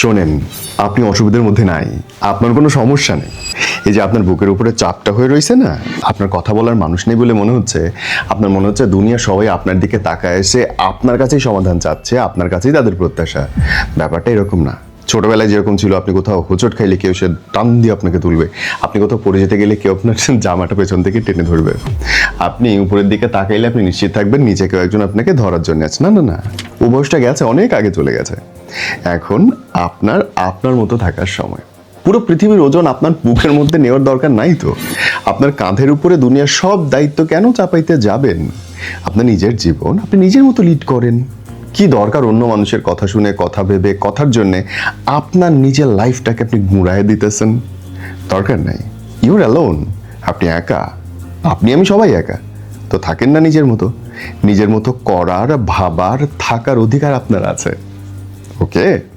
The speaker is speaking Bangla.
শোনেন, আপনি অসুবিধার মধ্যে নাই, আপনার কোনো সমস্যা নেই। এই যে আপনার বুকের উপরে চাপটা হয়ে রয়েছে না, আপনার কথা বলার মানুষ নেই বলে মনে হচ্ছে। আপনার মনে হচ্ছে দুনিয়া সবাই আপনার দিকে তাকায় এসে আপনার কাছেই সমাধান চাচ্ছে, আপনার কাছেই তাদের প্রত্যাশা। ব্যাপারটা এরকম না। ছোটবেলায় যেরকম ছিল, আপনি কোথাও হোঁচট খাইলে কেউ সে টান দিয়ে আপনাকে তুলবে, আপনি কোথাও পড়ে যেতে গেলে কেউ আপনার জামাটা পেছন থেকে টেনে ধরবে। আপনি উপরের দিকে তাকাইলে আপনি নিশ্চিত থাকবেন নিচে কেউ একজন আপনাকে ধরার জন্য আছে। না না না, ও বয়সটা গেছে, অনেক আগে চলে গেছে। এখন আপনার আপনার মতো থাকার সময়। পুরো পৃথিবীর ওজন আপনার বুকের মধ্যে নেওয়ার দরকার নাই তো। আপনার কাঁধের উপরে দুনিয়ার সব দায়িত্ব কেন চাপাইতে যাবেন? আপনার নিজের জীবন আপনি নিজের মতো লিড করেন। কি দরকার অন্য মানুষের কথা শুনে, কথা ভেবে, কথার জন্যে আপনার নিজের লাইফটাকে আপনি গুঁড়ায় দিতেছেন? দরকার নাই। ইউর অ্যালোন, আপনি একা। আপনি আমি সবাই একা। তো থাকেন না নিজের মতো। নিজের মতো করার, ভাবার, থাকার অধিকার আপনার আছে। ওকে।